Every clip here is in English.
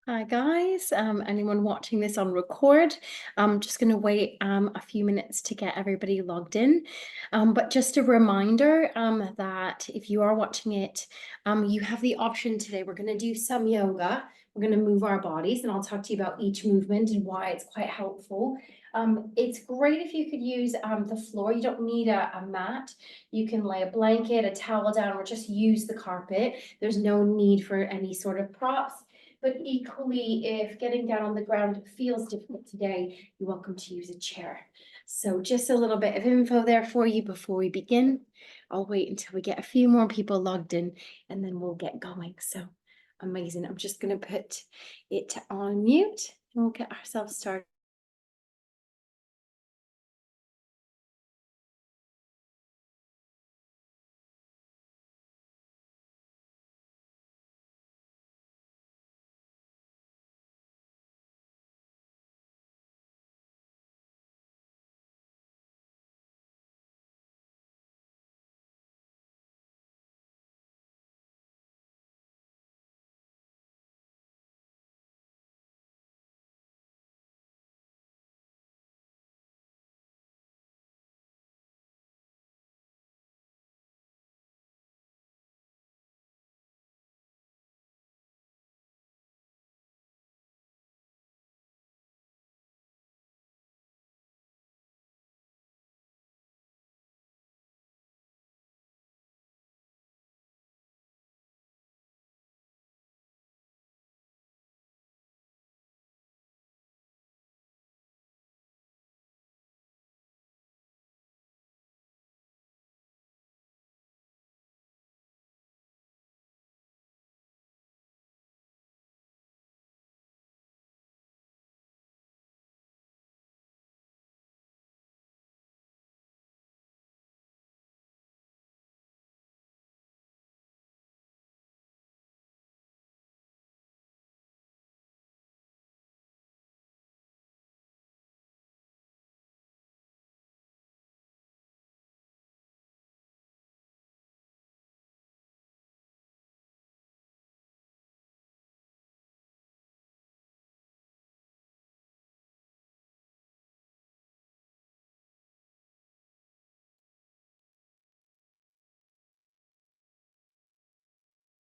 Hi guys, anyone watching this on record? I'm just going to wait a few minutes to get everybody logged in. But just a reminder that if you are watching it, you have the option today. We're going to do some yoga. We're going to move our bodies, and I'll talk to you about each movement and why it's quite helpful. It's great if you could use the floor. You don't need a mat. You can lay a blanket, a towel down, or just use the carpet. There's no need for any sort of props. But equally, if getting down on the ground feels difficult today, you're welcome to use a chair. So just a little bit of info there for you before we begin. I'll wait until we get a few more people logged in and then we'll get going. So amazing. I'm just going to put it on mute and we'll get ourselves started.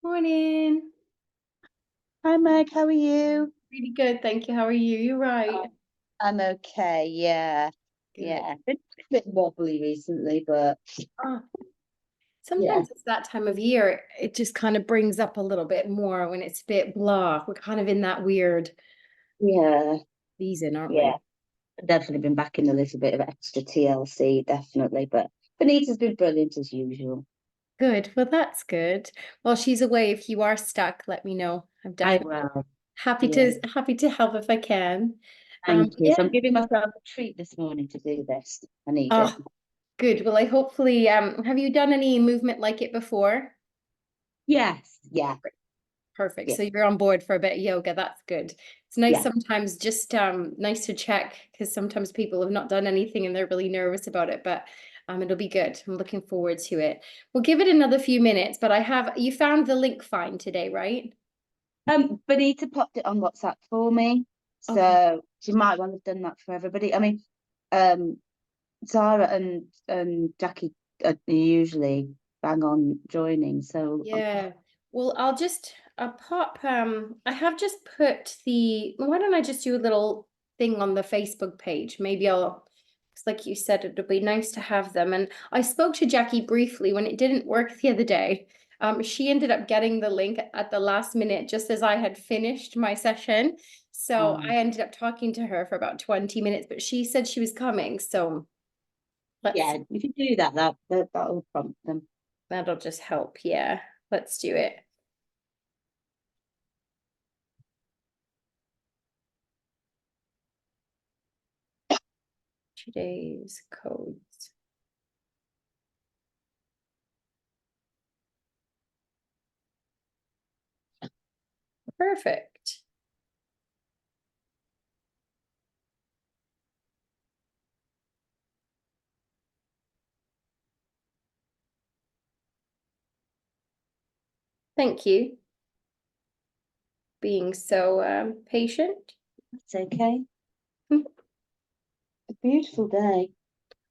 Morning. Hi Meg, how are you? Really good. Thank you. How are you? You're right. Oh, I'm okay, yeah. Good. Yeah. Been a bit wobbly recently, but Oh, yeah. sometimes it's that time of year. It just kind of brings up a little bit more when it's a bit blah. We're kind of in that weird Yeah, season, aren't we? yeah. Definitely been back in a little bit of extra TLC, definitely. But Benita's been brilliant as usual. Good. Well, that's good. While she's away, if you are stuck, let me know. I'm I definitely will. happy Yeah. to help if I can. Thank you. Yeah. So I'm giving myself a treat this morning to do this. I need it. Oh, good. Well, I hopefully have you done any movement like it before? Yes. Yeah. Perfect. Yeah. So you're on board for a bit of yoga. That's good. It's nice Yeah. sometimes, just nice to check because sometimes people have not done anything and they're really nervous about it, but it'll be good. I'm looking forward to it. We'll give it another few minutes, but you found the link fine today, right? Benita popped it on WhatsApp for me. Okay. So she might well have done that for everybody. I mean, um, Zara and Jackie are usually bang on joining. So Yeah. Well, I'll pop I have just put why don't I just do a little thing on the Facebook page? Maybe I'll, 'cause like you said, it'd be nice to have them. And I spoke to Jackie briefly when it didn't work the other day. She ended up getting the link at the last minute just as I had finished my session. So I ended up talking to her for about 20 minutes, but she said she was coming. So let's yeah, if you do that'll prompt them. that'll just help. Yeah, let's do it. Today's codes. Perfect. Thank you. being so patient. It's okay. A beautiful day.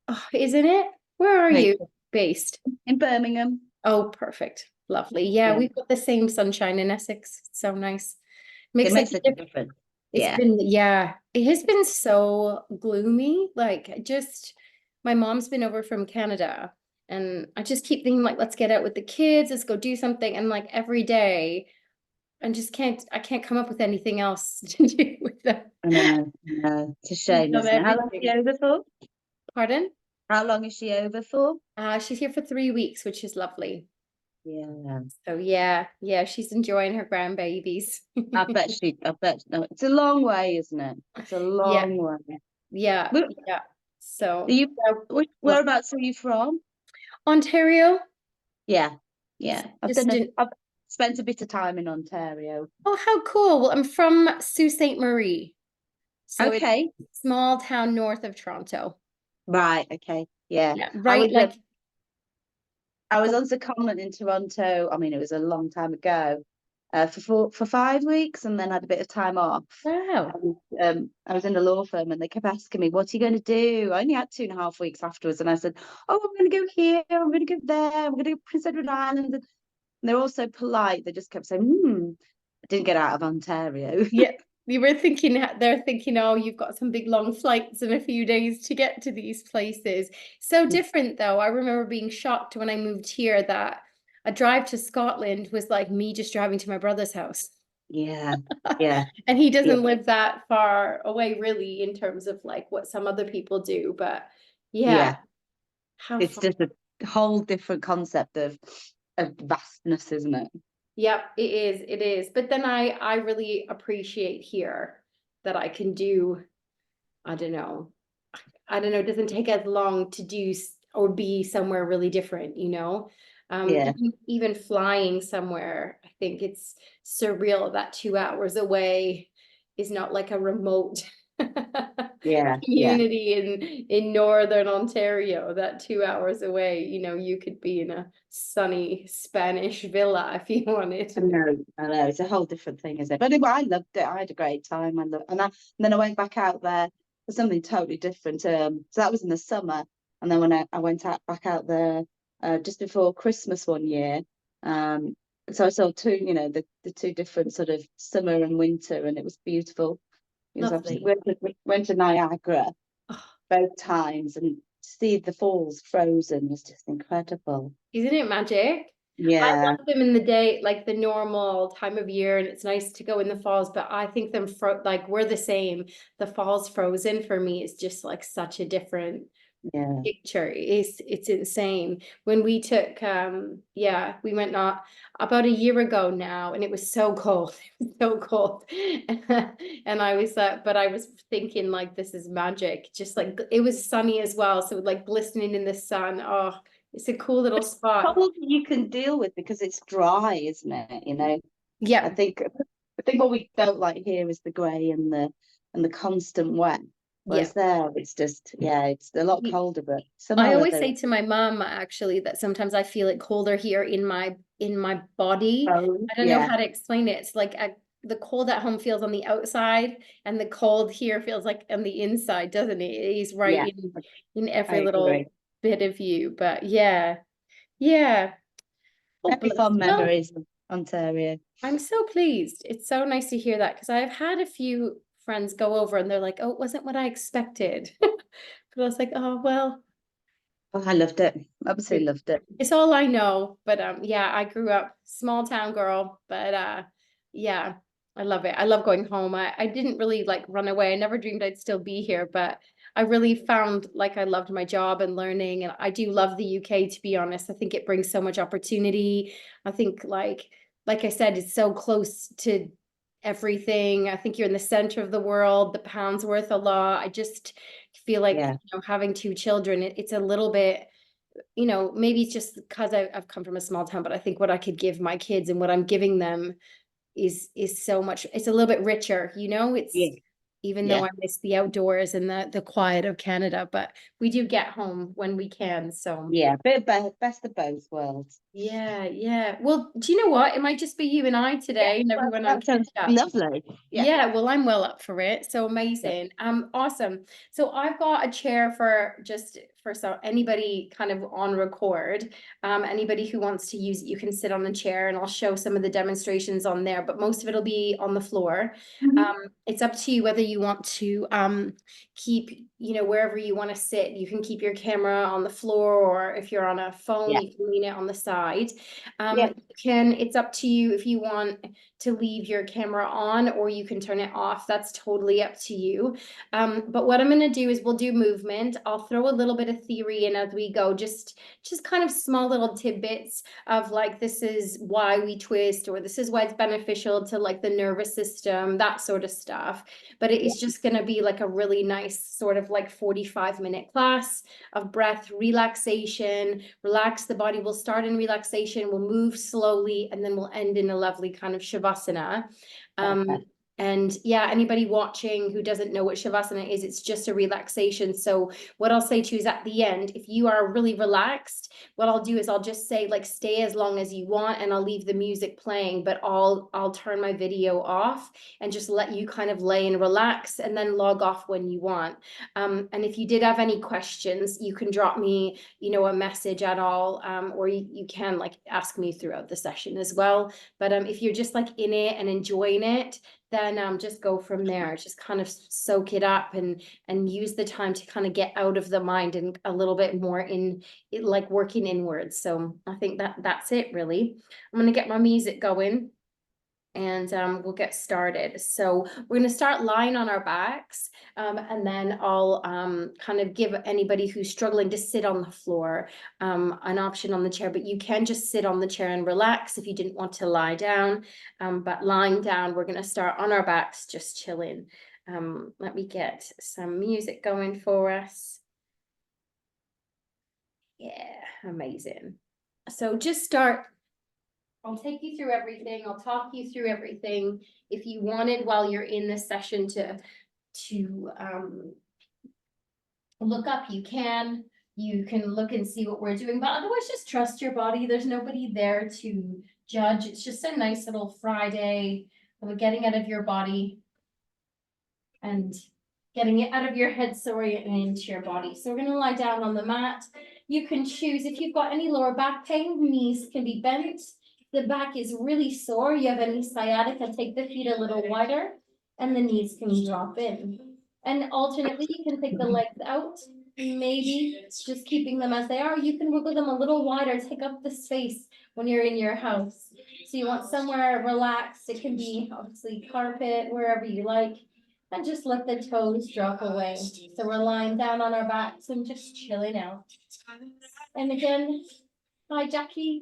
Oh, isn't it? Where are Right. you based? In Birmingham. Oh, perfect. Lovely. Yeah, Yeah. we've got the same sunshine in Essex. So nice. It Makes such makes a such a difference. difference. It's Yeah. been, yeah, it has been so gloomy. Like, just my mom's been over from Canada, and I just keep thinking, like, let's get out with the kids, let's go do something. And like every day, I can't come up with anything else to do with them. I know. I know. It's a We've shame, done isn't it? How long is she everything. over for? Pardon? How long is she over for? She's here for 3 weeks, which is lovely. Yeah. So yeah, yeah, she's enjoying her grandbabies. I bet, no, it's a long way, isn't it? It's a Yeah, long way. yeah, Where, yeah. are So, you, yeah, love whereabouts are you from? Ontario. Yeah. Yeah. Just in, I've spent a bit of time in Ontario. oh, how cool. Well, I'm from Sault Ste. Marie. So it's Okay. a small town north of Toronto. Right. Okay. Yeah. Yeah, I right. was Like, I was go- on secondment in Toronto. I mean, it was a long time ago, for 5 weeks, and then had a bit of time off. wow. And, I was in a law firm, and they kept asking me, "What are you going to do?" I only had 2.5 weeks afterwards, and I said, "Oh, I'm going to go here. I'm going to go there. I'm going to go Prince Edward Island." And they're all so polite. They just kept saying, "Hmm." I didn't get out of Ontario. Yeah. You were thinking, they're thinking, oh, you've got some big long flights in a few days to get to these places. So different though. I remember being shocked when I moved here that a drive to Scotland was like me just driving to my brother's house. Yeah. Yeah. And he Yeah. doesn't live that far away, really, in terms of like what some other people do. But yeah, Yeah. how It's fun. just a whole different concept of vastness, isn't it? Yep, it is. It is. But then I really appreciate here that I can do, I don't know. I don't know, it doesn't take as long to do or be somewhere really different, you know? Yeah. Even flying somewhere, I think it's surreal that 2 hours away is not like a remote Yeah. Yeah. community in northern Ontario. That 2 hours away, you know, you could be in a sunny Spanish villa if you wanted. I know, it's a whole different thing, isn't it? But anyway, I loved it. I had a great time. And then I went back out there for something totally different. So that was in the summer, and then when I went back out there, just before Christmas one year, um, so I saw two, the two different sort of summer and winter, and it was beautiful. It was absolutely. Lovely. Went to Niagara Oh, both times, and to see the falls frozen was just incredible. isn't it magic? I Yeah, love them in the day, like the normal time of year, and it's nice to go in the falls, but I think like we're the same. The falls frozen for me is just like such a different yeah, picture. It's insane. When we took yeah, we went not about a year ago now, and it was so cold. It was so cold. And I was but I was thinking like this is magic. Just like it was sunny as well, so like glistening in the sun. Oh, it's a cool little spot. cold you can deal with because it's dry, isn't it? I Yep. think I think what we don't like here is the grey and the constant wet. Yeah. Whereas there, it's just it's a lot colder, but I somehow always they're say to my mom actually that sometimes I feel it colder here in my body. oh I don't know yeah, how to explain it. It's like the cold at home feels on the outside, and the cold here feels like on the inside, doesn't it? He's right yeah, in I every agree. little bit of you. But yeah, yeah. Oh, Happy bless. fond Well, memories of Ontario. I'm so pleased. It's so nice to hear that because I've had a few friends go over and they're like, "Oh, it wasn't what I expected." But I was like, "Oh, well." Oh, I loved it. Absolutely loved it. It's all I know, but yeah, I grew up small town girl, but yeah, I love it. I love going home. I didn't really like run away. I never dreamed I'd still be here, but I really found like I loved my job and learning, and I do love the UK, to be honest. I think it brings so much opportunity. I think like I said, it's so close to everything. I think you're in the center of the world. The pound's worth a lot. I just feel like, Yeah, having two children, it's a little bit, maybe it's just because I've come from a small town, but I think what I could give my kids and what I'm giving them is so much. It's a little bit richer, yeah, even though Yeah. I miss the outdoors and the quiet of Canada, but we do get home when we can. So Yeah. Best of both worlds. yeah, yeah. Well, do you know what? It might just be you and I Yeah. today and Well, everyone on that catch sounds up. lovely. Yeah. Yeah, well, I'm well up for it. So Good. amazing. Awesome. So I've got a chair for just for so anybody kind of on record. Anybody who wants to use it, you can sit on the chair and I'll show some of the demonstrations on there, but most of it'll be on the floor. Mhm. It's up to you whether you want to keep, wherever you want to sit. You can keep your camera on the floor, or if you're on a phone, Yeah. you can lean it on the side. Yeah. It's up to you if you want to leave your camera on or you can turn it off. That's totally up to you. But what I'm going to do is we'll do movement. I'll throw a little bit of theory in as we go, just kind of small little tidbits of like, this is why we twist, or this is why it's beneficial to like the nervous system, that sort of stuff. But it Yeah. is just going to be like a really nice sort of like 45-minute class of breath relaxation. Relax the body. We'll start in relaxation, we'll move slowly, and then we'll end in a lovely kind of shavasana. Um, Perfect. and yeah, anybody watching who doesn't know what shavasana is, it's just a relaxation. So what I'll say to you is at the end, if you are really relaxed, what I'll do is I'll just say like stay as long as you want, and I'll leave the music playing, but I'll turn my video off and just let you kind of lay and relax, and then log off when you want. And if you did have any questions, you can drop me, a message at all, or you can like ask me throughout the session as well. But if you're just like in it and enjoying it, then just go from there. Just kind of soak it up and use the time to kind of get out of the mind and a little bit more in it, like working inwards. So I think that's it really. I'm gonna get my music going and we'll get started. So we're going to start lying on our backs, and then I'll kind of give anybody who's struggling to sit on the floor an option on the chair, but you can just sit on the chair and relax if you didn't want to lie down. But lying down, we're going to start on our backs, just chilling. Let me get some music going for us. Yeah, amazing. So just start. I'll take you through everything. I'll talk you through everything. If you wanted while you're in this session to look up, you can. You can look and see what we're doing, but otherwise just trust your body. There's nobody there to judge. It's just a nice little Friday of getting out of your body and getting it out of your head, sorry, and into your body. So we're going to lie down on the mat. You can choose if you've got any lower back pain, knees can be bent. The back is really sore, you have any sciatica, take the feet a little wider and the knees can drop in. And alternately, you can take the legs out, maybe just keeping them as they are. You can wiggle them a little wider, take up the space when you're in your house. So you want somewhere relaxed. It can be obviously carpet, wherever you like. And just let the toes drop away. So we're lying down on our backs and just chilling out. And again, hi Jackie.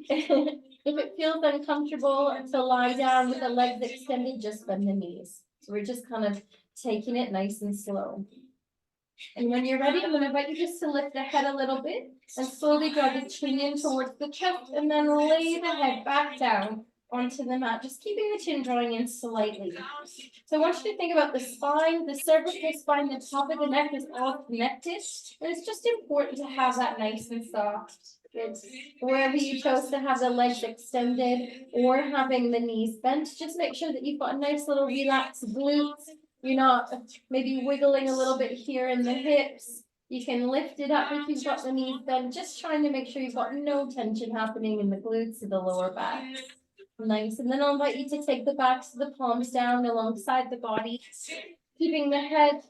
If it feels uncomfortable to lie down with the legs extended, just bend the knees. So we're just kind of taking it nice and slow. And when you're ready, I'm going to invite you just to lift the head a little bit and slowly draw the chin in towards the chest and then lay the head back down onto the mat, just keeping the chin drawing in slightly. So I want you to think about the spine, the cervical spine, the top of the neck is all connected. And it's just important to have that nice and soft. It's wherever you chose to have the legs extended or having the knees bent, just make sure that you've got a nice little relaxed glutes. You're not maybe wiggling a little bit here in the hips. You can lift it up if you've got the knees bent, just trying to make sure you've got no tension happening in the glutes or the lower back. Nice. And then I'll invite you to take the backs of the palms down alongside the body, keeping the head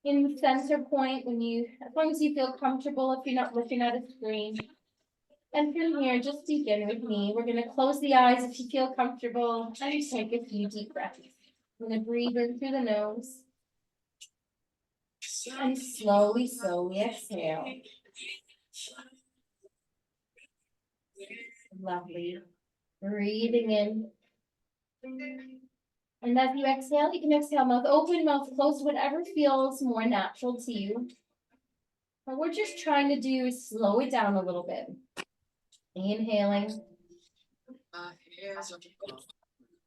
in the center point as long as you feel comfortable, if you're not looking at a screen. And from here, just begin with me. We're going to close the eyes if you feel comfortable and take a few deep breaths. I'm going to breathe in through the nose and slowly, slowly exhale. Lovely. Breathing in. And as you exhale, you can exhale mouth open, mouth closed, whatever feels more natural to you. What we're just trying to do is slow it down a little bit. Inhaling.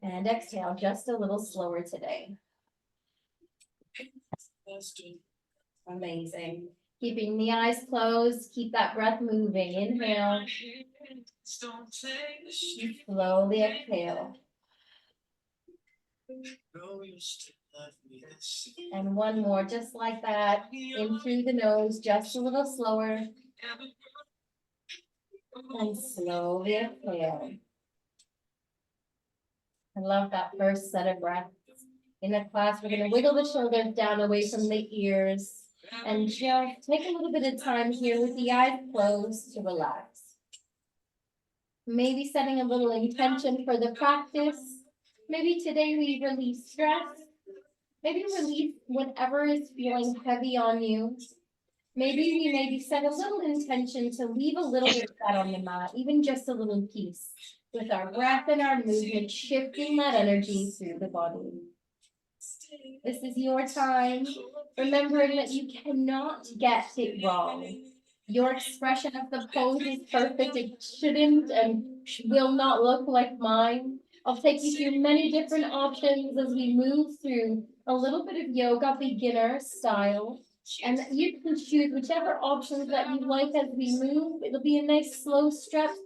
And exhale just a little slower today. Amazing. Keeping the eyes closed, keep that breath moving. Inhale. Slowly exhale. And one more, just like that. In through the nose, just a little slower. And slowly exhale. I love that first set of breaths. In the class, we're going to wiggle the shoulders down away from the ears. And just take a little bit of time here with the eyes closed to relax. Maybe setting a little intention for the practice. Maybe today we release stress. Maybe release whatever is feeling heavy on you. Maybe set a little intention to leave a little bit of that on the mat, even just a little piece, with our breath and our movement, shifting that energy through the body. This is your time, remembering that you cannot get it wrong. Your expression of the pose is perfect. It shouldn't and will not look like mine. I'll take you through many different options as we move through a little bit of yoga beginner style. And you can choose whichever options that you like as we move. It'll be a nice slow stretch.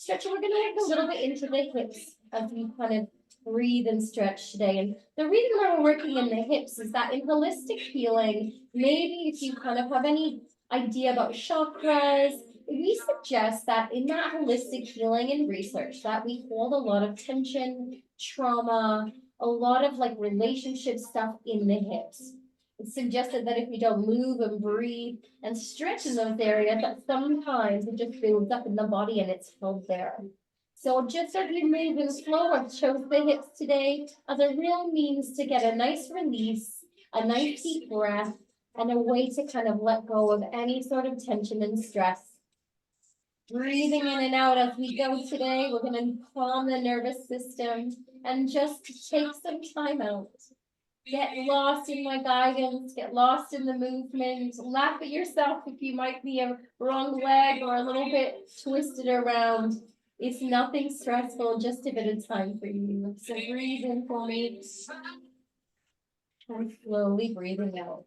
We're going to work a little bit into the hips as we kind of breathe and stretch today. And the reason why we're working in the hips is that in holistic healing, maybe if you kind of have any idea about chakras, we suggest that in that holistic healing and research that we hold a lot of tension, trauma, a lot of like relationship stuff in the hips. It's suggested that if we don't move and breathe and stretch in those areas, that sometimes it just builds up in the body and it's held there. So just as we move in slow, I've chose the hips today as a real means to get a nice release, a nice deep breath, and a way to kind of let go of any sort of tension and stress. Breathing in and out as we go today, we're going to calm the nervous system and just take some time out. Get lost in my guidance, get lost in the movement, laugh at yourself if you might be a wrong leg or a little bit twisted around. It's nothing stressful, just a bit of time for you. So breathe in for me. And slowly breathing out.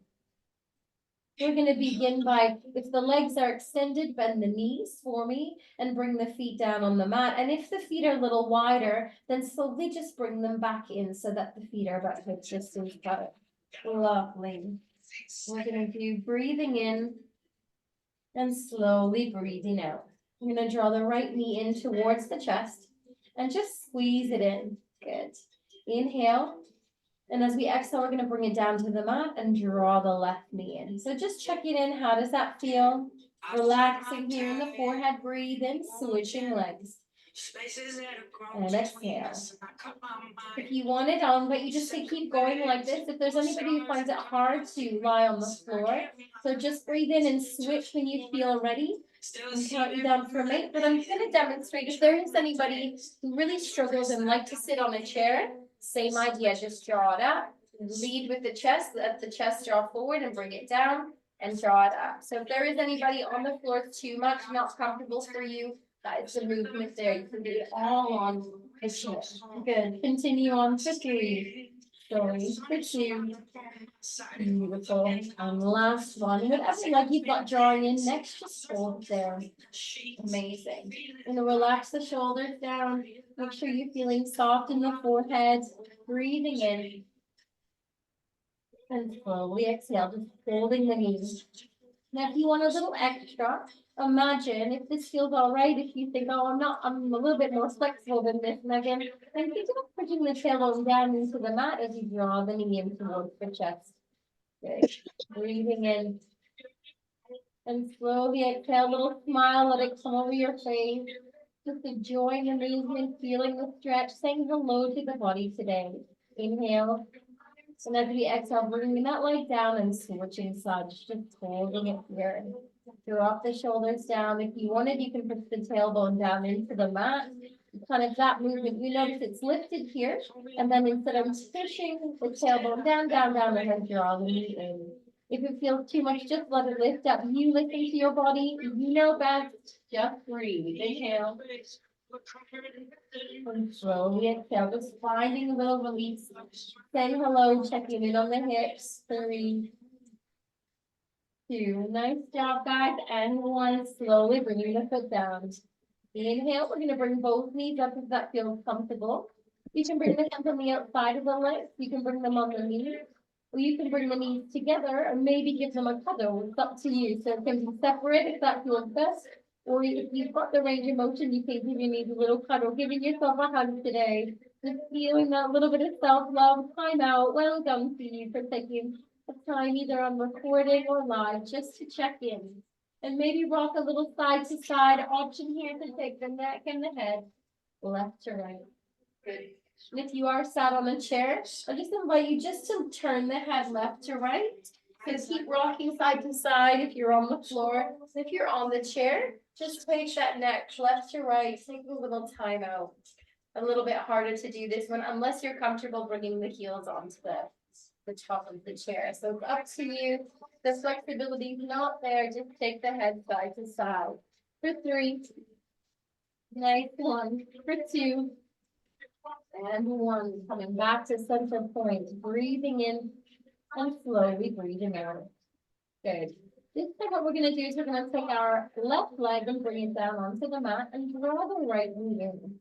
We're going to begin by, if the legs are extended, bend the knees for me and bring the feet down on the mat. And if the feet are a little wider, then slowly just bring them back in so that the feet are about hip distance apart. Lovely. We're going to do breathing in and slowly breathing out. I'm going to draw the right knee in towards the chest and just squeeze it in. Good. Inhale. And as we exhale, we're going to bring it down to the mat and draw the left knee in. So just checking in. How does that feel? Relaxing here in the forehead. Breathe in, switching legs. And exhale. If you want it, I'll invite you just to keep going like this. If there's anybody who finds it hard to lie on the floor, so just breathe in and switch when you feel ready. And count you down for a minute. But I'm going to demonstrate if there is anybody who really struggles and like to sit on a chair. Same idea, just draw it up, lead with the chest, let the chest draw forward and bring it down and draw it up. So if there is anybody on the floor too much, not comfortable for you, that is the movement there. You can do it all on the chair. Good. Continue on for 3. Going for 2. Beautiful. And last one. Whatever leg you've got drawing in next, just hold there. Amazing. And then relax the shoulders down. Make sure you're feeling soft in the forehead. Breathing in. And slowly exhale, just holding the knees. Now, if you want a little extra, imagine if this feels all right. If you think, oh, I'm a little bit more flexible than this, Megan, then think about pushing the tailbone down into the mat as you draw the knee in towards the chest. Good. Breathing in. And slowly exhale, a little smile, let it come over your face. Just enjoying the movement, feeling the stretch, saying hello to the body today. Inhale. And as we exhale, bringing that leg down and switching sides, just holding it here. Drop the shoulders down. If you wanted, you can push the tailbone down into the mat. Kind of that movement, you notice it's lifted here. And then instead of pushing the tailbone down, and then draw the knee in. If it feels too much, just let it lift up. You listen to your body. You know best. Just breathe. Inhale. And slowly exhale. Just finding a little release. Saying hello. Checking in on the hips. 3, 2. Nice job, guys. And 1. Slowly bringing the foot down. Inhale. We're going to bring both knees up if that feels comfortable. You can bring the hands on the outside of the legs. You can bring them on the knees. Or you can bring the knees together and maybe give them a cuddle. It's up to you. So it can be separate if that feels best. Or if you've got the range of motion, you can give your knees a little cuddle, giving yourself a hug today. Just feeling that little bit of self-love. Time out. Well done to you for taking a time either on recording or live just to check in. And maybe rock a little side to side. Option here to take the neck and the head left to right. Good. And if you are sat on a chair, I just invite you just to turn the head left to right. So keep rocking side to side if you're on the floor. If you're on the chair, just place that neck left to right. Take a little time out. A little bit harder to do this one unless you're comfortable bringing the heels onto the top of the chair. So it's up to you. The flexibility is not there. Just take the head side to side. For 3. Nice 1. For 2. And 1. Coming back to center point. Breathing in and slowly breathing out. Good. This time what we're going to do is we're going to take our left leg and bring it down onto the mat and draw the right knee in.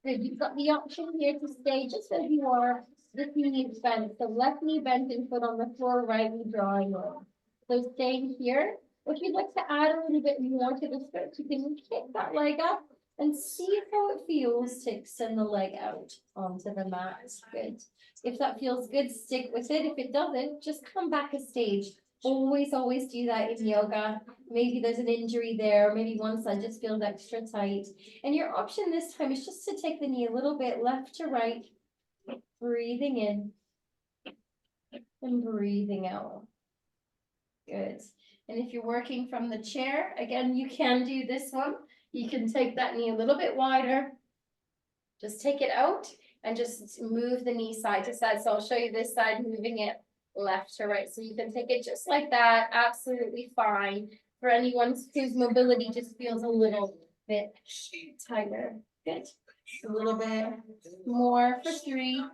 Good. You've got the option here to stay just as you are. This knee is bent. So left knee bent and foot on the floor, right knee drawing in. So staying here. If you'd like to add a little bit more to the stretch, you can kick that leg up and see how it feels to extend the leg out onto the mat. Good. If that feels good, stick with it. If it doesn't, just come back a stage. Always do that in yoga. Maybe there's an injury there. Maybe one side just feels extra tight. And your option this time is just to take the knee a little bit left to right. Breathing in and breathing out. Good. And if you're working from the chair, again, you can do this one. You can take that knee a little bit wider. Just take it out and just move the knee side to side. So I'll show you this side, moving it left to right. So you can take it just like that. Absolutely fine. For anyone whose mobility just feels a little bit tighter. Good. A little bit more for 3,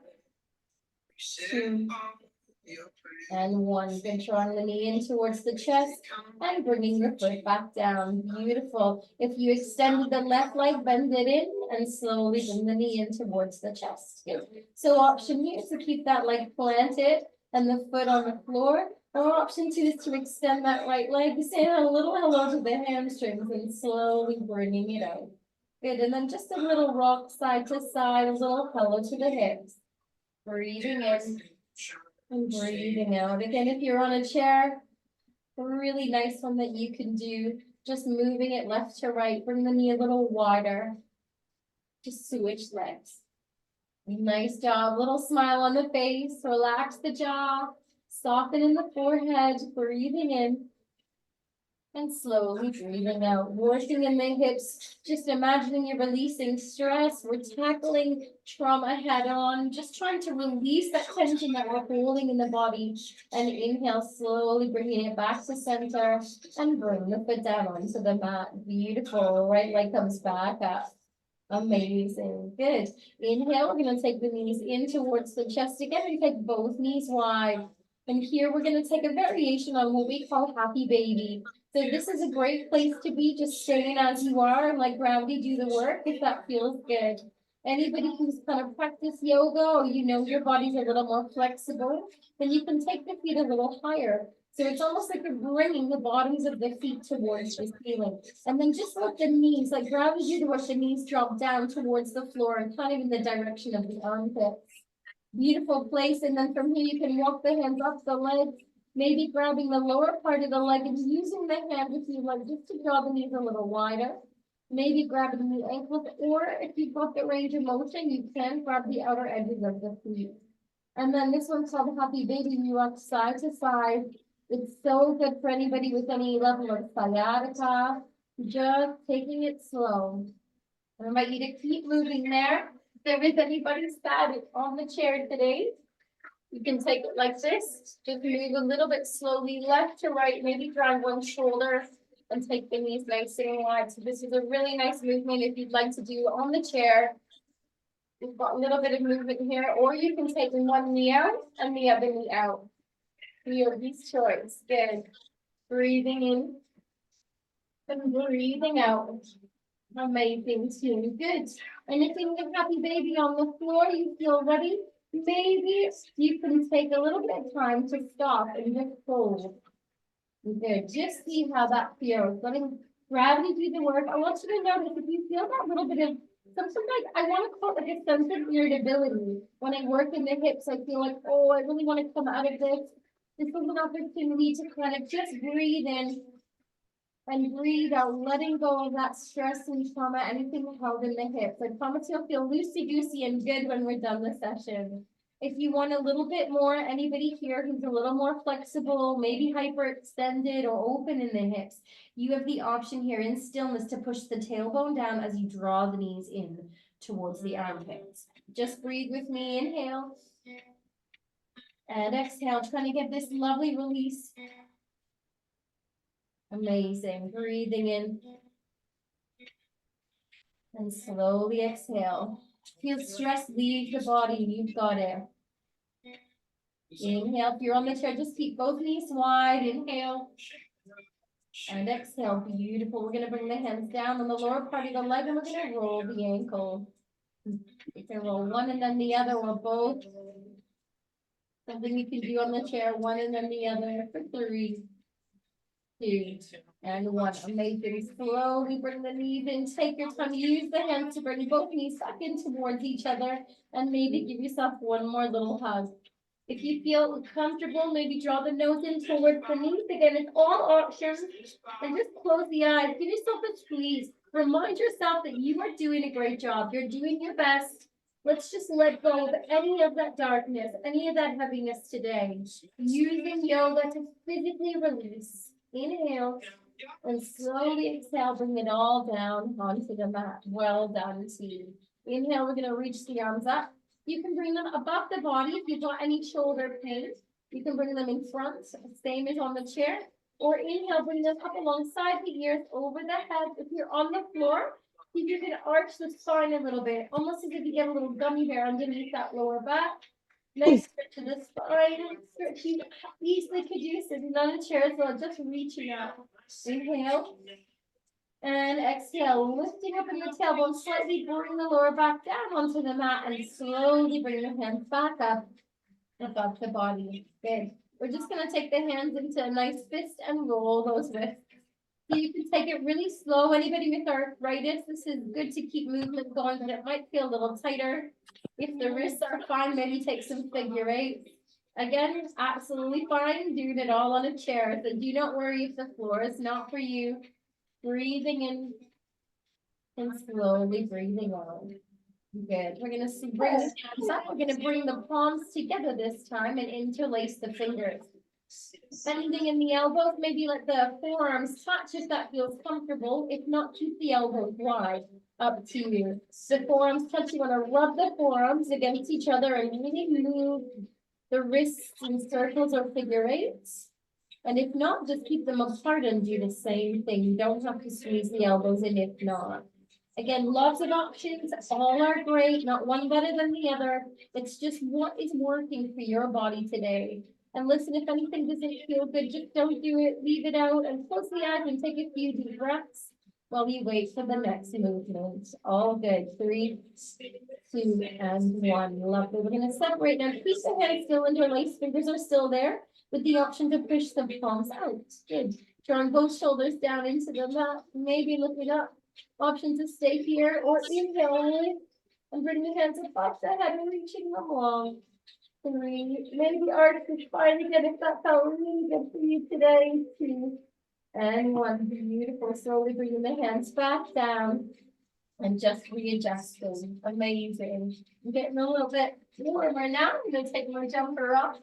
2, and 1. Good. Drawing the knee in towards the chest and bringing the foot back down. Beautiful. If you extended the left leg, bend it in and slowly bring the knee in towards the chest. Good. So option here is to keep that leg planted and the foot on the floor. Or option 2 is to extend that right leg, say a little hello to the hamstrings and slowly bringing it out. Good. And then just a little rock side to side, a little hello to the hips. Breathing in and breathing out. Again, if you're on a chair, a really nice one that you can do. Just moving it left to right. Bring the knee a little wider. Just switch legs. Nice job. Little smile on the face. Relax the jaw. Soften in the forehead. Breathing in. And slowly breathing out, working in the hips, just imagining you're releasing stress. We're tackling trauma head on, just trying to release that tension that we're holding in the body. And inhale, slowly bringing it back to center and bring the foot down onto the mat. Beautiful. Right leg comes back up. Amazing. Good. Inhale, we're going to take the knees in towards the chest again. We take both knees wide. And here we're going to take a variation on what we call happy baby. So this is a great place to be, just staying as you are and let gravity do the work if that feels good. Anybody who's kind of practiced yoga or you know your body's a little more flexible, then you can take the feet a little higher. So it's almost like you're bringing the bottoms of the feet towards the ceiling. And then just let the knees, like gravity do the work, the knees drop down towards the floor and kind of in the direction of the armpits. Beautiful place. And then from here you can walk the hands up the legs. Maybe grabbing the lower part of the leg and using the hand if you like, just to draw the knees a little wider. Maybe grabbing the ankles, or if you've got the range of motion, you can grab the outer edges of the feet. And then this one's called Happy Baby. You rock side to side. It's so good for anybody with any level of sciatica. Just taking it slow. I invite you to keep moving there. If there is anybody sat on the chair today, you can take it like this. Just move a little bit slowly left to right, maybe drive one shoulder and take the knees nice and wide. So this is a really nice movement if you'd like to do on the chair. We've got a little bit of movement here, or you can take one knee out and the other knee out. Your choice. Good. Breathing in and breathing out. Amazing too. Good. And if you have a happy baby on the floor, you feel ready, maybe you can take a little bit of time to stop and just hold. Good. Just see how that feels. Letting gravity do the work. I want you to notice if you feel that little bit of sometimes I want to call it like a sense of irritability. When I work in the hips, I feel like, oh, I really want to come out of this. This is an opportunity to kind of just breathe in and breathe out, letting go of that stress and trauma, anything held in the hips. I promise you'll feel loosey-goosey and good when we're done the session. If you want a little bit more, anybody here who's a little more flexible, maybe hyperextended or open in the hips, you have the option here in stillness to push the tailbone down as you draw the knees in towards the armpits. Just breathe with me. Inhale. And exhale, trying to get this lovely release. Amazing. Breathing in. And slowly exhale. Feel stress leave the body. You've got it. Inhale. If you're on the chair, just keep both knees wide. Inhale. And exhale. Beautiful. We're going to bring the hands down on the lower part of the leg and we're going to roll the ankle. You can roll one and then the other or both. Something you can do on the chair, one and then the other for 3, 2, and 1. Amazing. Slowly bring the knees in. Take your time. Use the hands to bring both knees back in towards each other. And maybe give yourself one more little hug. If you feel comfortable, maybe draw the nose in towards the knees. Again, it's all options. And just close the eyes. Give yourself a squeeze. Remind yourself that you are doing a great job. You're doing your best. Let's just let go of any of that darkness, any of that heaviness today. Using yoga to physically release. Inhale. And slowly exhale, bring it all down onto the mat. Well done, team. Inhale, we're going to reach the arms up. You can bring them above the body if you've got any shoulder pain. You can bring them in front, same as on the chair. Or inhale, bring them up alongside the ears, over the head. If you're on the floor, you can arch the spine a little bit, almost as if you get a little gummy bear underneath that lower back. Nice stretch to the spine. Stretch you easily could use it. None of chairs, so just reaching up. Inhale. And exhale, lifting up in the tailbone, slightly bring the lower back down onto the mat and slowly bring the hands back up above the body. Good. We're just going to take the hands into a nice fist and roll those wrists. So you can take it really slow. Anybody with arthritis, this is good to keep movement going, but it might feel a little tighter. If the wrists are fine, maybe take some figure eights. Again, absolutely fine doing it all on a chair. So do not worry if the floor is not for you. Breathing in and slowly breathing out. Good. We're going to bring the hands up. We're going to bring the palms together this time and interlace the fingers. Bending in the elbows, maybe let the forearms touch if that feels comfortable. If not, keep the elbows wide. Up to you. The forearms touch. You want to rub the forearms against each other and really move the wrists in circles or figure eights. And if not, just keep them apart and do the same thing. You don't have to squeeze the elbows in if not. Again, lots of options. All are great. Not one better than the other. It's just what is working for your body today. And listen, if anything doesn't feel good, just don't do it. Leave it out and close the eyes and take a few deep breaths while you wait for the next movement. All good. 3, 2, and 1. Lovely. We're going to separate now. Keep the hands still interlaced. Fingers are still there with the option to push the palms out. Good. Drawing both shoulders down into the mat. Maybe lift it up. Option to stay here or inhale and bring the hands above the head and reaching them long. 3, maybe arch the spine again if that felt really good for you today. 2, and 1. Beautiful. Slowly bringing the hands back down and just readjusting. Amazing. I'm getting a little bit warmer now. I'm going to take my jumper off.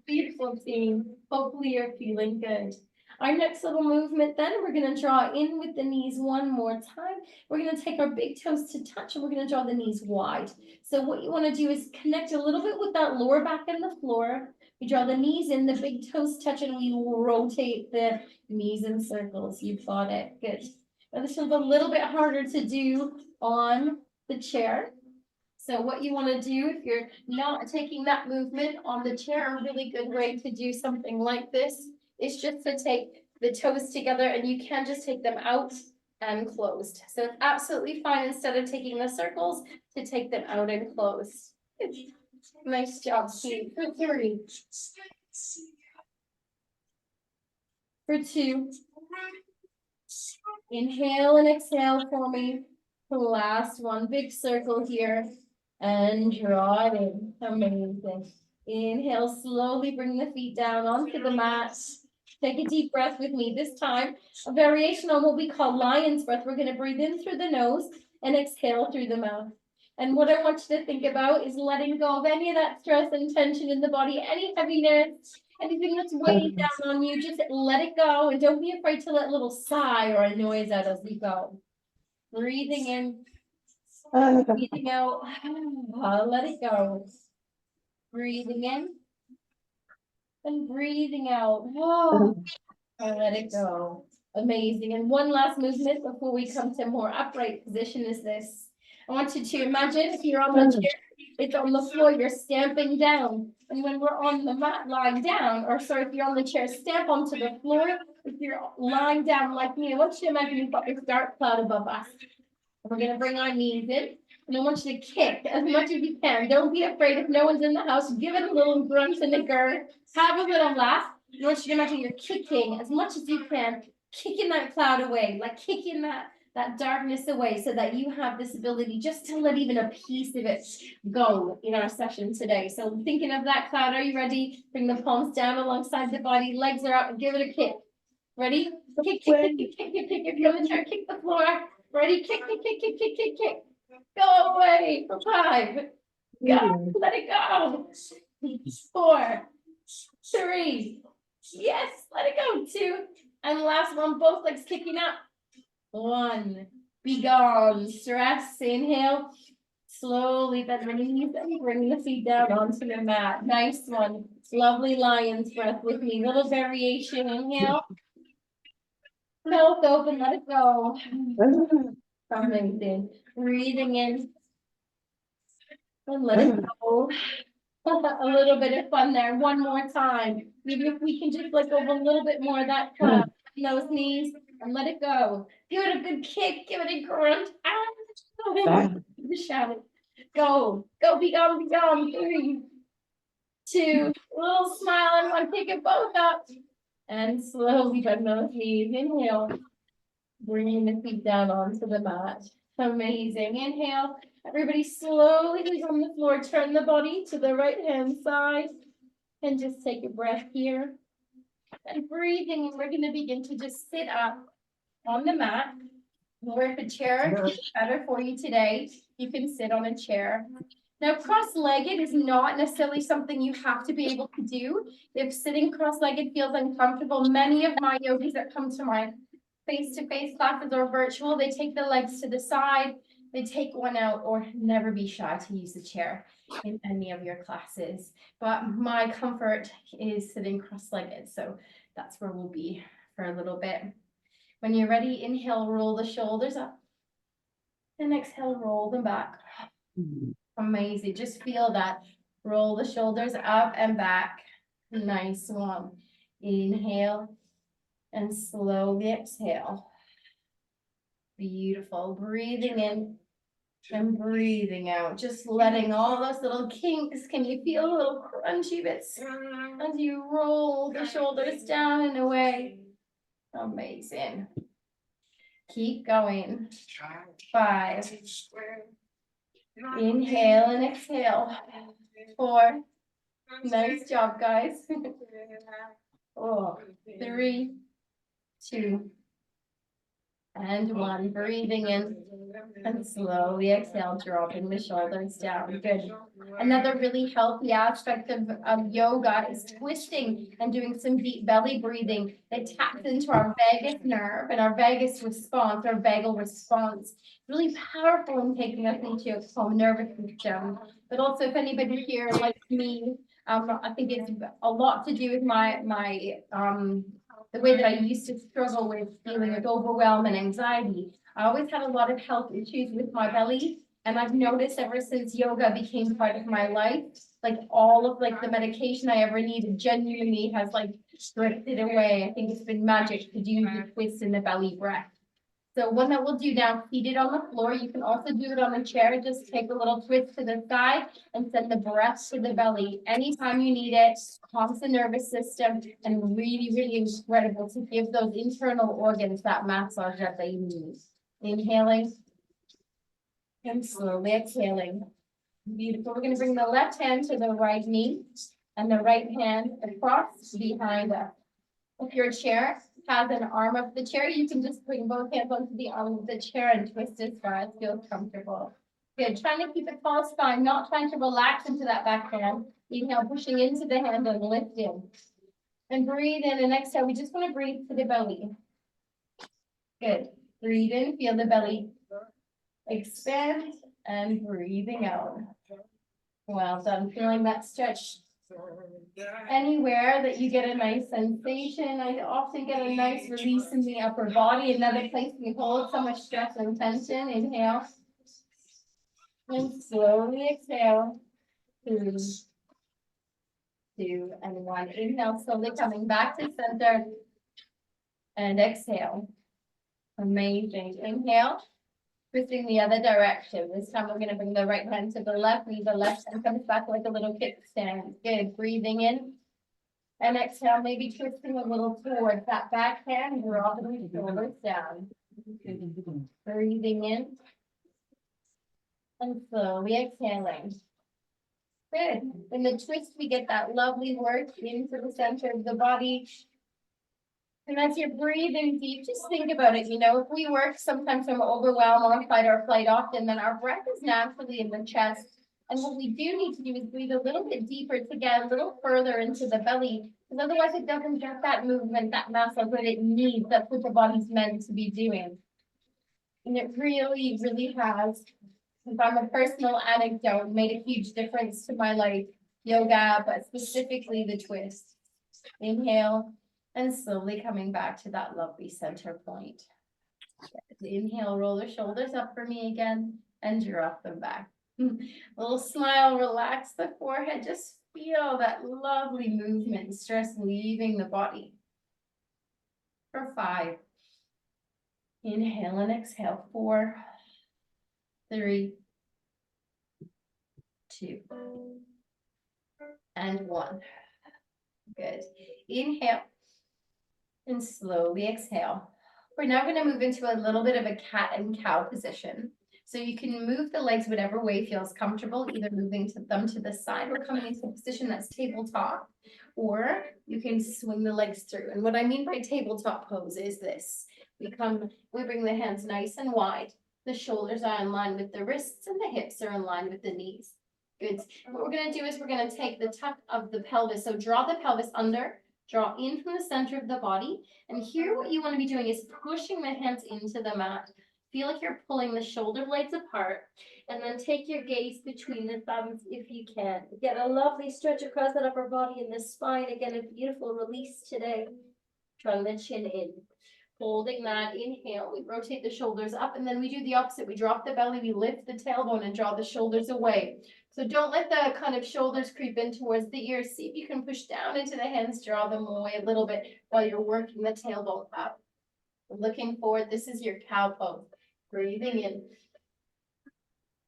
Beautiful team. Hopefully you're feeling good. Our next little movement then, we're going to draw in with the knees one more time. We're going to take our big toes to touch and we're going to draw the knees wide. So what you want to do is connect a little bit with that lower back and the floor. We draw the knees in, the big toes touch, and we rotate the knees in circles. You've got it. Good. Now this one's a little bit harder to do on the chair. So what you want to do if you're not taking that movement on the chair, a really good way to do something like this is just to take the toes together, and you can just take them out and closed. So it's absolutely fine, instead of taking the circles, to take them out and closed. Nice job, Steve. For 3. For 2. Inhale and exhale for me. Last one, big circle here. And draw it in. Amazing. Inhale, slowly bring the feet down onto the mat. Take a deep breath with me. This time, a variation on what we call lion's breath. We're going to breathe in through the nose and exhale through the mouth. And what I want you to think about is letting go of any of that stress and tension in the body, any heaviness, anything that's weighing down on you. Just let it go, and don't be afraid to let a little sigh or a noise out as we go. Breathing in, breathing out. Let it go. Breathing in and breathing out. And let it go. Amazing. And one last movement before we come to a more upright position is this. I want you to imagine if you're on the chair, it's on the floor, you're stamping down. And when we're on the mat lying down, or sorry, if you're on the chair, stamp onto the floor. If you're lying down like me, I want you to imagine you've got this dark cloud above us. We're going to bring our knees in. And I want you to kick as much as you can. Don't be afraid if no one's in the house. Give it a little grunt and a gurr. Have a little laugh. I want you to imagine you're kicking as much as you can, kicking that cloud away, like kicking that darkness away, so that you have this ability just to let even a piece of it go in our session today. So thinking of that cloud, are you ready? Bring the palms down alongside the body, legs are up, and give it a kick. Ready? Kick, kick, kick, kick, kick, kick. If you're on the chair, kick the floor. Ready? Kick, kick, kick, kick, kick, kick, kick. Go away for 5. Go. Let it go. 4, 3. Yes, let it go. 2. And last one, both legs kicking up. 1. Be gone. Stress. Inhale. Slowly bend the knees and bring the feet down onto the mat. Nice one. Lovely lion's breath with me. Little variation. Inhale. Mouth open, let it go. Amazing. Breathing in and let it go. A little bit of fun there. One more time. Even if we can just let go of a little bit more of that cloud in those knees and let it go. Give it a good kick. Give it a grunt. Just shout it. Go. Go. Be gone. Be gone. 3, 2. Little smile and 1. Pick it both up. And slowly bend those knees. Inhale. Bringing the feet down onto the mat. Amazing. Inhale. Everybody slowly who's on the floor, turn the body to the right hand side and just take a breath here. And breathing, and we're going to begin to just sit up on the mat. Or if a chair is better for you today, you can sit on a chair. Now, cross-legged is not necessarily something you have to be able to do. If sitting cross-legged feels uncomfortable, many of my yogis that come to my face-to-face classes or virtual, they take the legs to the side, they take one out, or never be shy to use the chair in any of your classes. But my comfort is sitting cross-legged, so that's where we'll be for a little bit. When you're ready, inhale, roll the shoulders up, and exhale, roll them back. Amazing. Just feel that. Roll the shoulders up and back. Nice one. Inhale and slowly exhale. Beautiful. Breathing in and breathing out. Just letting all those little kinks. Can you feel a little crunchy bits as you roll the shoulders down and away? Amazing. Keep going. 5. Inhale and exhale. 4. Nice job, guys. 3, 2, and 1. Breathing in and slowly exhale, dropping the shoulders down. Good. Another really healthy aspect of yoga is twisting and doing some deep belly breathing. It taps into our vagus nerve and our vagus response, our vagal response. Really powerful in taking us into a calm nervous system. But also, if anybody here like me, I think it's a lot to do with the way that I used to struggle with feeling with overwhelm and anxiety. I always had a lot of health issues with my belly. And I've noticed ever since yoga became part of my life, like all of like the medication I ever needed genuinely has like drifted away. I think it's been magic to do the twist in the belly breath. So one that we'll do now, seated on the floor. You can also do it on a chair. Just take a little twist to the side and send the breath to the belly. Anytime you need it, calms the nervous system, and really, really incredible to give those internal organs that massage that they need. Inhaling and slowly exhaling. Beautiful. We're going to bring the left hand to the right knee and the right hand across behind us. If your chair has an arm of the chair, you can just bring both hands onto the arm of the chair and twist as far as feels comfortable. Good. Trying to keep a tall spine, not trying to relax into that back hand. Inhale, pushing into the hand and lifting. And breathe in and exhale. We just want to breathe to the belly. Good. Breathe in, feel the belly expand, and breathing out. Well done. Feeling that stretch anywhere that you get a nice sensation. I often get a nice release in the upper body. Another place we hold so much stress and tension. Inhale. And slowly exhale. 3, 2, and 1. Inhale, slowly coming back to center. And exhale. Amazing. Inhale. Twisting the other direction. This time we're going to bring the right hand to the left, leave the left hand comes back like a little kickstand. Good. Breathing in. And exhale, maybe twisting a little towards that back hand, dropping the shoulders down. Breathing in. And slowly exhaling. Good. In the twist, we get that lovely work into the center of the body. And as you're breathing deep, just think about it. You know, if we work sometimes from overwhelm or fight or flight often, then our breath is naturally in the chest. And what we do need to do is breathe a little bit deeper to get a little further into the belly, because otherwise it doesn't get that movement, that massage that it needs. That's what the body's meant to be doing. And it really, really has, from a personal anecdote, made a huge difference to my life. Yoga, but specifically the twist. Inhale. And slowly coming back to that lovely center point. Inhale, roll the shoulders up for me again, and drop them back. A little smile, relax the forehead, just feel that lovely movement, stress leaving the body. For 5. Inhale and exhale. 4, 3, 2, and 1. Good. Inhale. And slowly exhale. We're now going to move into a little bit of a cat and cow position. So you can move the legs whatever way feels comfortable, either moving them to the side or coming into a position that's tabletop, or you can swing the legs through. And what I mean by tabletop pose is this. We bring the hands nice and wide. The shoulders are in line with the wrists and the hips are in line with the knees. Good. What we're going to do is we're going to take the tuck of the pelvis. So draw the pelvis under. Draw in from the center of the body. And here what you want to be doing is pushing the hands into the mat. Feel like you're pulling the shoulder blades apart. And then take your gaze between the thumbs if you can. Get a lovely stretch across that upper body and the spine. Again, a beautiful release today. Drawing the chin in. Holding that, inhale, we rotate the shoulders up, and then we do the opposite. We drop the belly, we lift the tailbone and draw the shoulders away. So don't let the kind of shoulders creep in towards the ears. See if you can push down into the hands, draw them away a little bit while you're working the tailbone up. Looking forward, this is your cow pose. Breathing in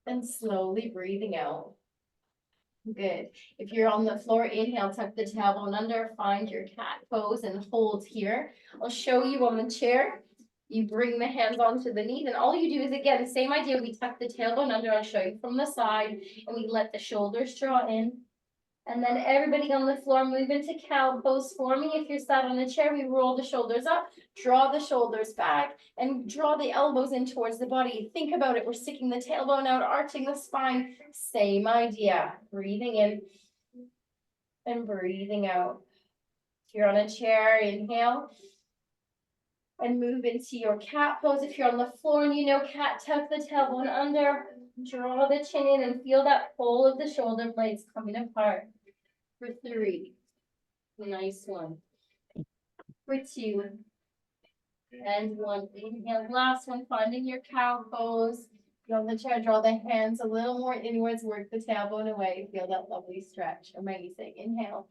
and slowly breathing out. Good. If you're on the floor, inhale, tuck the tailbone under, find your cat pose and hold here. I'll show you on the chair. You bring the hands onto the knees, and all you do is, again, same idea. We tuck the tailbone under. I'll show you from the side, and we let the shoulders draw in. And then everybody on the floor move into cow pose for me. If you're sat on a chair, we roll the shoulders up, draw the shoulders back, and draw the elbows in towards the body. Think about it. We're sticking the tailbone out, arching the spine. Same idea. Breathing in and breathing out. If you're on a chair, inhale. And move into your cat pose. If you're on the floor and you know cat, tuck the tailbone under, draw the chin in and feel that pull of the shoulder blades coming apart. For 3, nice one. For 2, and 1, inhale, last one, finding your cow pose. You're on the chair, draw the hands a little more inwards, work the tailbone away, feel that lovely stretch, amazing. Inhale.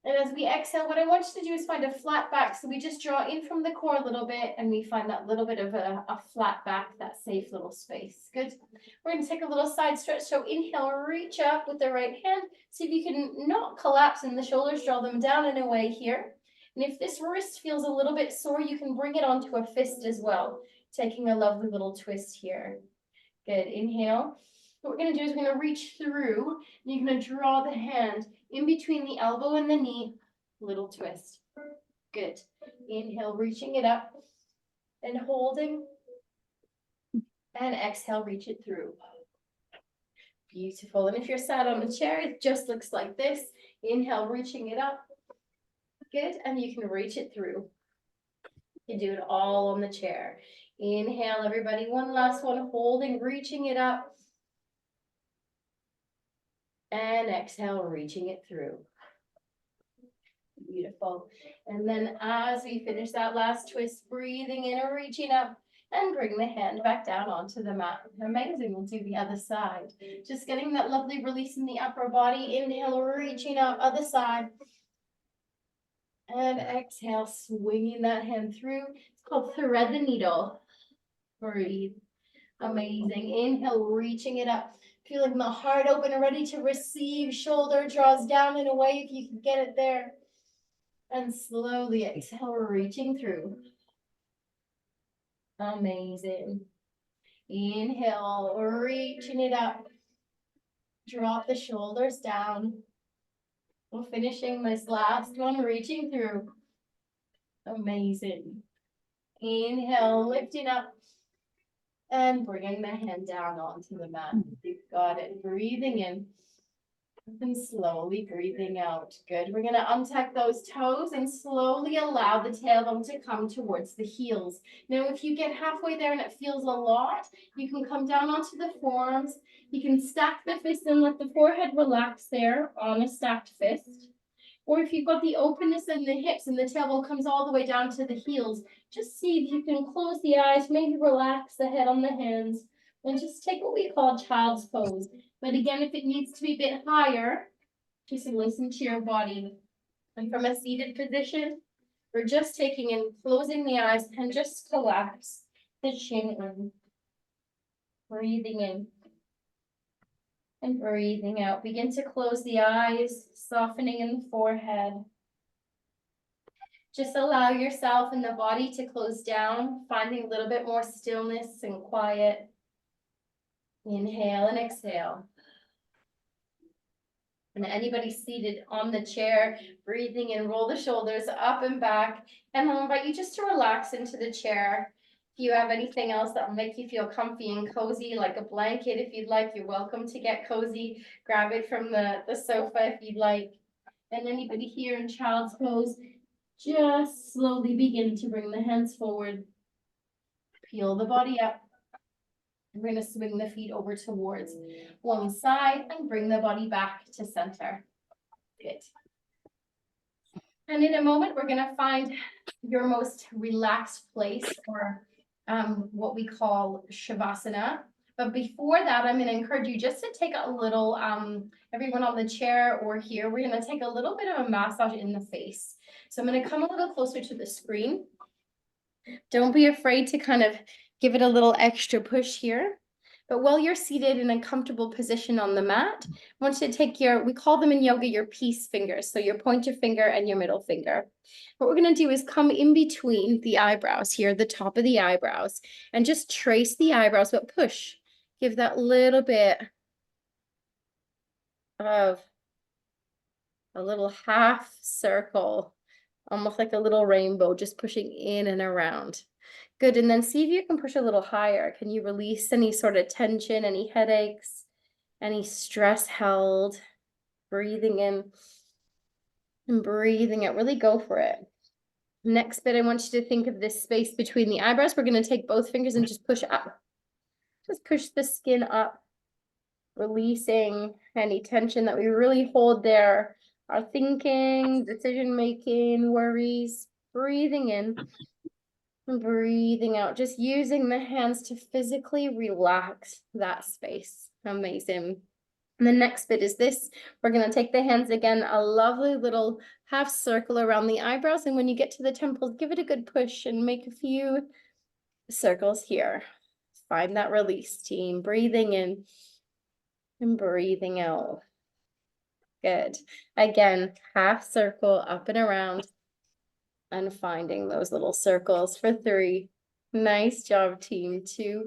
And as we exhale, what I want you to do is find a flat back. So we just draw in from the core a little bit and we find that little bit of a flat back, that safe little space. Good. We're going to take a little side stretch. So inhale, reach up with the right hand. See if you can not collapse in the shoulders, draw them down and away here. And if this wrist feels a little bit sore, you can bring it onto a fist as well. Taking a lovely little twist here. Good. Inhale. What we're going to do is we're going to reach through. And you're going to draw the hand in between the elbow and the knee. Little twist. Good. Inhale, reaching it up and holding. And exhale, reach it through. Beautiful. And if you're sat on a chair, it just looks like this. Inhale, reaching it up. Good. And you can reach it through. You do it all on the chair. Inhale, everybody. One last one. Holding, reaching it up. And exhale, reaching it through. Beautiful. And then as we finish that last twist, breathing in and reaching up, and bring the hand back down onto the mat. Amazing. We'll do the other side. Just getting that lovely release in the upper body. Inhale, reaching up, other side. And exhale, swinging that hand through. It's called thread the needle. Breathe. Amazing. Inhale, reaching it up. Feeling the heart open and ready to receive. Shoulder draws down and away if you can get it there. And slowly exhale, reaching through. Amazing. Inhale, reaching it up. Drop the shoulders down. We're finishing this last one, reaching through. Amazing. Inhale, lifting up. And bringing the hand down onto the mat. You've got it. Breathing in. And slowly breathing out. Good. We're going to untuck those toes and slowly allow the tailbone to come towards the heels. Now, if you get halfway there and it feels a lot, you can come down onto the forearms. You can stack the fist and let the forehead relax there on a stacked fist. Or if you've got the openness in the hips and the tailbone comes all the way down to the heels, just see if you can close the eyes, maybe relax the head on the hands, and just take what we call child's pose. But again, if it needs to be a bit higher, just listen to your body. And from a seated position, we're just taking and closing the eyes and just collapse the chin in. Breathing in. And breathing out. Begin to close the eyes, softening in the forehead. Just allow yourself and the body to close down, finding a little bit more stillness and quiet. Inhale and exhale. And anybody seated on the chair, breathing in, roll the shoulders up and back. And I'll invite you just to relax into the chair. If you have anything else that will make you feel comfy and cozy, like a blanket, if you'd like, you're welcome to get cozy. Grab it from the sofa if you'd like. And anybody here in child's pose, just slowly begin to bring the hands forward. Peel the body up. We're going to swing the feet over towards one side and bring the body back to center. Good. And in a moment, we're going to find your most relaxed place, or what we call Shavasana. But before that, I'm going to encourage you just to take a little, everyone on the chair or here, we're going to take a little bit of a massage in the face. So I'm going to come a little closer to the screen. Don't be afraid to kind of give it a little extra push here. But while you're seated in a comfortable position on the mat, I want you to take we call them in yoga your peace fingers. So your pointer finger and your middle finger. What we're going to do is come in between the eyebrows here, the top of the eyebrows, and just trace the eyebrows, but push. Give that little bit of a little half circle, almost like a little rainbow, just pushing in and around. Good. And then see if you can push a little higher. Can you release any sort of tension, any headaches, any stress held? Breathing in and breathing out. Really go for it. Next bit, I want you to think of this space between the eyebrows. We're going to take both fingers and just push up. Just push the skin up, releasing any tension that we really hold there. Our thinking, decision-making, worries. Breathing in. Breathing out, just using the hands to physically relax that space. Amazing. And the next bit is this. We're going to take the hands again, a lovely little half circle around the eyebrows. And when you get to the temples, give it a good push and make a few circles here. Find that release, team. Breathing in and breathing out. Good. Again, half circle up and around and finding those little circles for 3. Nice job, team. 2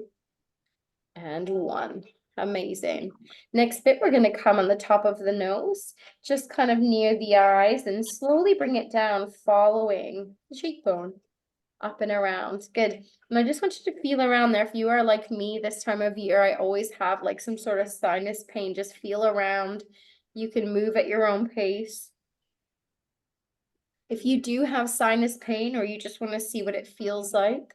and 1. Amazing. Next bit, we're going to come on the top of the nose, just kind of near the eyes, and slowly bring it down, following the cheekbone, up and around. Good. And I just want you to feel around there. If you are like me this time of year, I always have like some sort of sinus pain. Just feel around. You can move at your own pace. If you do have sinus pain, or you just want to see what it feels like,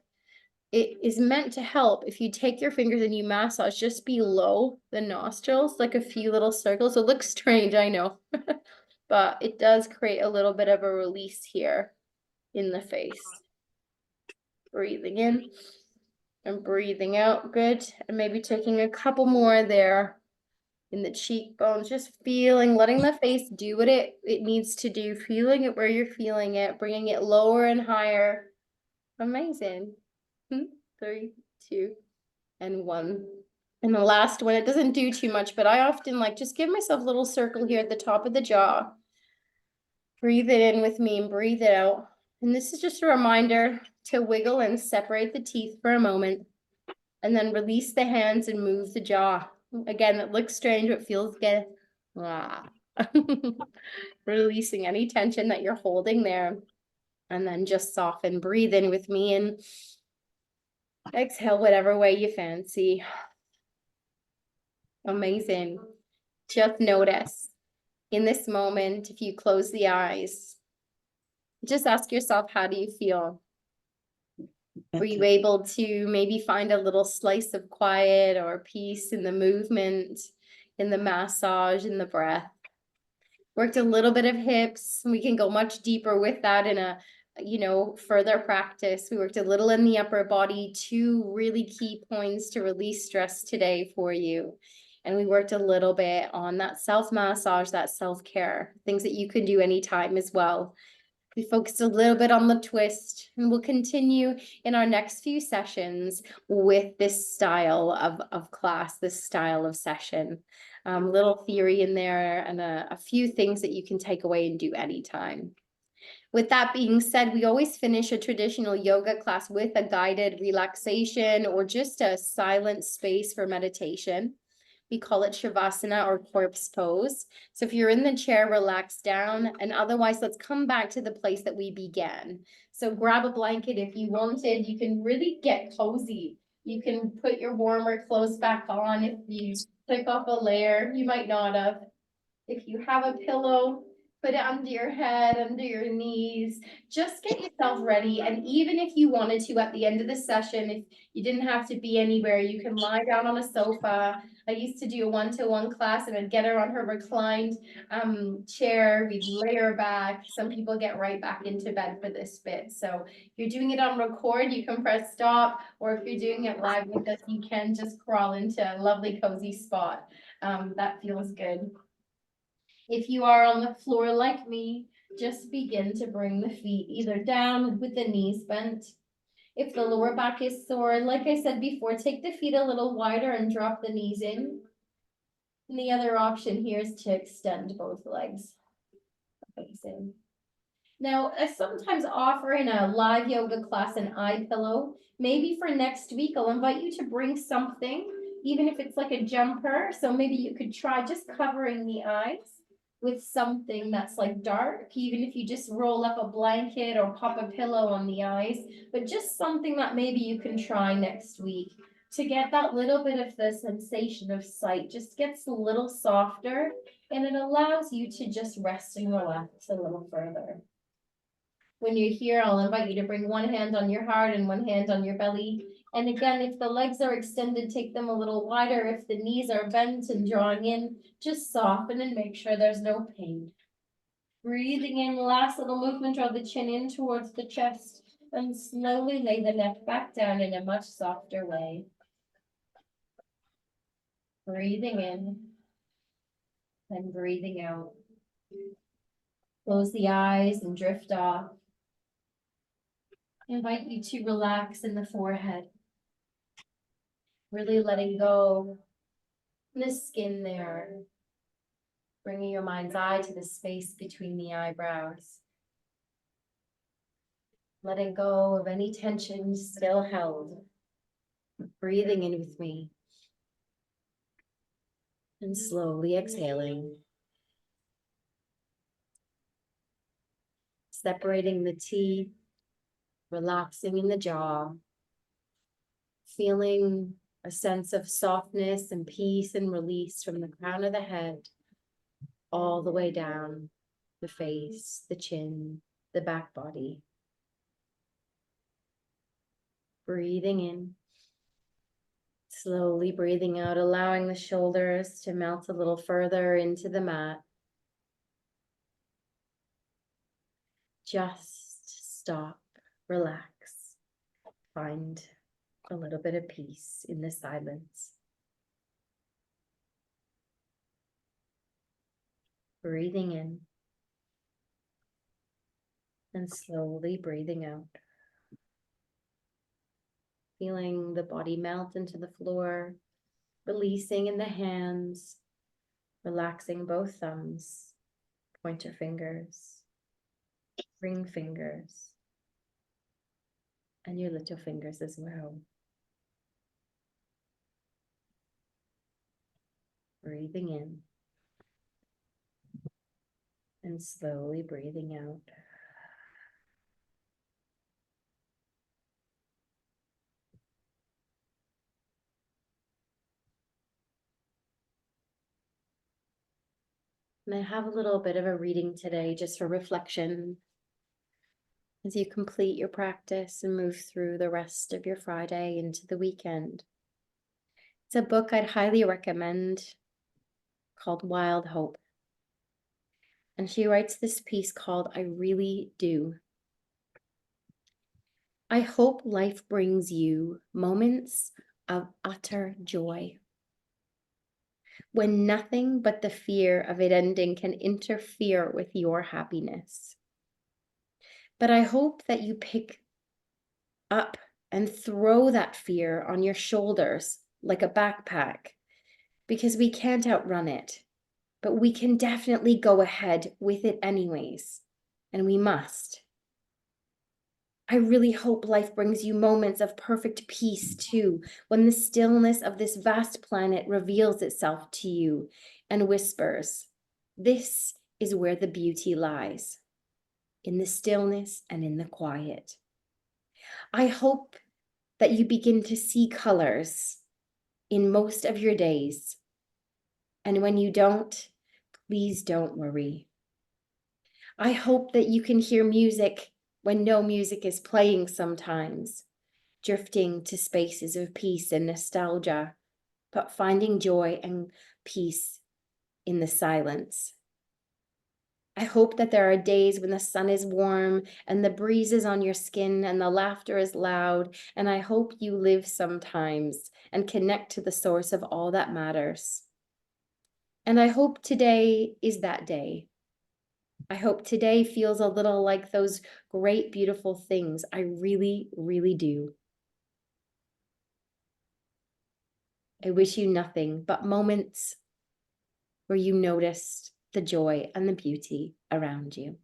it is meant to help if you take your fingers and you massage just below the nostrils, like a few little circles. It looks strange, I know, but it does create a little bit of a release here in the face. Breathing in and breathing out. Good. And maybe taking a couple more there in the cheekbones, just feeling, letting the face do what it needs to do, feeling it where you're feeling it, bringing it lower and higher. Amazing. 3, 2, and 1. And the last one, it doesn't do too much, but I often like just give myself a little circle here at the top of the jaw. Breathe it in with me and breathe it out. And this is just a reminder to wiggle and separate the teeth for a moment, and then release the hands and move the jaw. Again, it looks strange, but feels good. Releasing any tension that you're holding there. And then just soften. Breathe in with me and exhale whatever way you fancy. Amazing. Just notice in this moment, if you close the eyes, just ask yourself, how do you feel? Were you able to maybe find a little slice of quiet or peace in the movement, in the massage, in the breath? Worked a little bit of hips. We can go much deeper with that in a, further practice. We worked a little in the upper body, 2 really key points to release stress today for you. And we worked a little bit on that self-massage, that self-care, things that you can do anytime as well. We focused a little bit on the twist, and we'll continue in our next few sessions with this style of class, this style of session. Little theory in there and a few things that you can take away and do anytime. With that being said, we always finish a traditional yoga class with a guided relaxation or just a silent space for meditation. We call it Shavasana, or corpse pose. So if you're in the chair, relax down, and otherwise let's come back to the place that we began. So grab a blanket if you wanted. You can really get cozy. You can put your warmer clothes back on if you took off a layer. You might not have. If you have a pillow, put it under your head, under your knees. Just get yourself ready. And even if you wanted to, at the end of the session, if you didn't have to be anywhere, you can lie down on a sofa. I used to do a 1-to-1 class, and I'd get her on her reclined chair. We'd lay her back. Some people get right back into bed for this bit. So if you're doing it on record, you can press stop, or if you're doing it live with us, you can just crawl into a lovely cozy spot. That feels good. If you are on the floor like me, just begin to bring the feet either down with the knees bent. If the lower back is sore, like I said before, take the feet a little wider and drop the knees in. And the other option here is to extend both legs. Amazing. Now, I sometimes offer in a live yoga class an eye pillow. Maybe for next week, I'll invite you to bring something, even if it's like a jumper. So maybe you could try just covering the eyes with something that's like dark, even if you just roll up a blanket or pop a pillow on the eyes, but just something that maybe you can try next week to get that little bit of the sensation of sight. Just gets a little softer, and it allows you to just rest and relax a little further. When you're here, I'll invite you to bring one hand on your heart and one hand on your belly. And again, if the legs are extended, take them a little wider. If the knees are bent and drawing in, just soften and make sure there's no pain. Breathing in, last little movement, draw the chin in towards the chest, and slowly lay the neck back down in a much softer way. Breathing in and breathing out. Close the eyes and drift off. I invite you to relax in the forehead. Really letting go the skin there. Bringing your mind's eye to the space between the eyebrows. Letting go of any tension still held. Breathing in with me. And slowly exhaling. Separating the teeth. Relaxing in the jaw. Feeling a sense of softness and peace and release from the crown of the head all the way down the face, the chin, the back body. Breathing in, slowly breathing out, allowing the shoulders to melt a little further into the mat. Just stop, relax, find a little bit of peace in the silence. Breathing in and slowly breathing out. Feeling the body melt into the floor, releasing in the hands, relaxing both thumbs, pointer fingers, ring fingers, and your little fingers as well. Breathing in and slowly breathing out. And I have a little bit of a reading today just for reflection as you complete your practice and move through the rest of your Friday into the weekend. It's a book I'd highly recommend called Wild Hope. And she writes this piece called I Really Do. I hope life brings you moments of utter joy, when nothing but the fear of it ending can interfere with your happiness. But I hope that you pick up and throw that fear on your shoulders like a backpack, because we can't outrun it, but we can definitely go ahead with it anyways, and we must. I really hope life brings you moments of perfect peace too, when the stillness of this vast planet reveals itself to you and whispers, this is where the beauty lies, in the stillness and in the quiet. I hope that you begin to see colors in most of your days. And when you don't, please don't worry. I hope that you can hear music when no music is playing sometimes, drifting to spaces of peace and nostalgia, but finding joy and peace in the silence. I hope that there are days when the sun is warm and the breeze is on your skin and the laughter is loud, and I hope you live sometimes and connect to the source of all that matters. And I hope today is that day. I hope today feels a little like those great, beautiful things. I really, really do. I wish you nothing but moments where you noticed the joy and the beauty around you.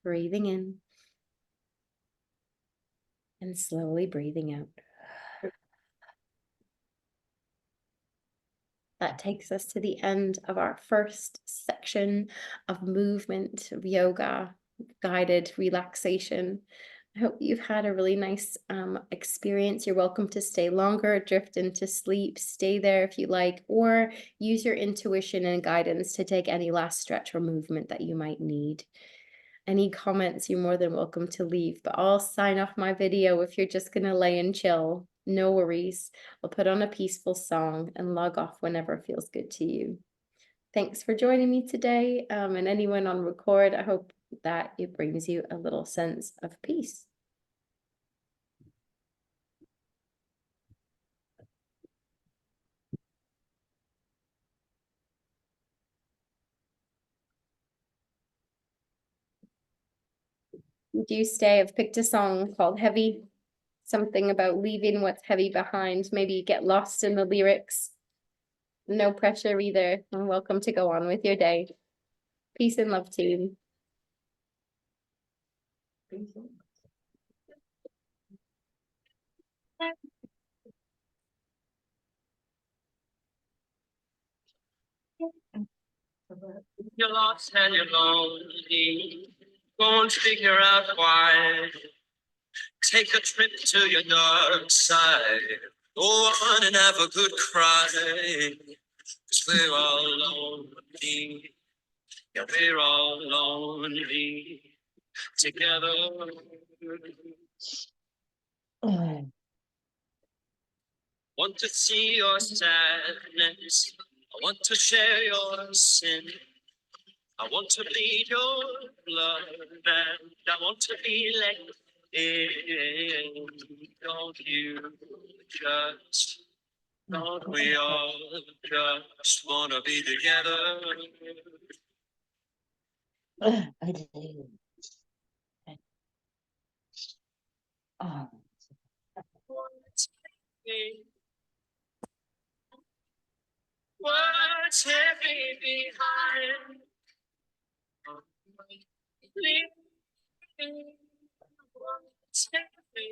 Breathing in and slowly breathing out. That takes us to the end of our first section of movement, of yoga, guided relaxation. I hope you've had a really nice experience. You're welcome to stay longer, drift into sleep, stay there if you like, or use your intuition and guidance to take any last stretch or movement that you might need. Any comments, you're more than welcome to leave, but I'll sign off my video if you're just gonna lay and chill. No worries. I'll put on a peaceful song and log off whenever feels good to you. Thanks for joining me today. And anyone on record, I hope that it brings you a little sense of peace. Do you stay? I've picked a song called Heavy, something about leaving what's heavy behind. Maybe get lost in the lyrics. No pressure either. And welcome to go on with your day. Peace and love, team. You're lost and you're lonely. Go and figure out why. Take a trip to your dark side. Go on and have a good cry. 'Cause we're all lonely. Yeah, we're all lonely together. Want to see your sadness. I want to share your sin. I want to bleed your blood and I want to be let in. Don't you just, don't we all just want to be together? I do. Oh. What's heavy behind? What's heavy?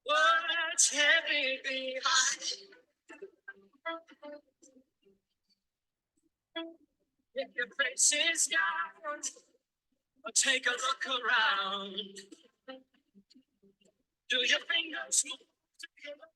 What's heavy behind? If your face is down, or take a look around. Do your fingers move together?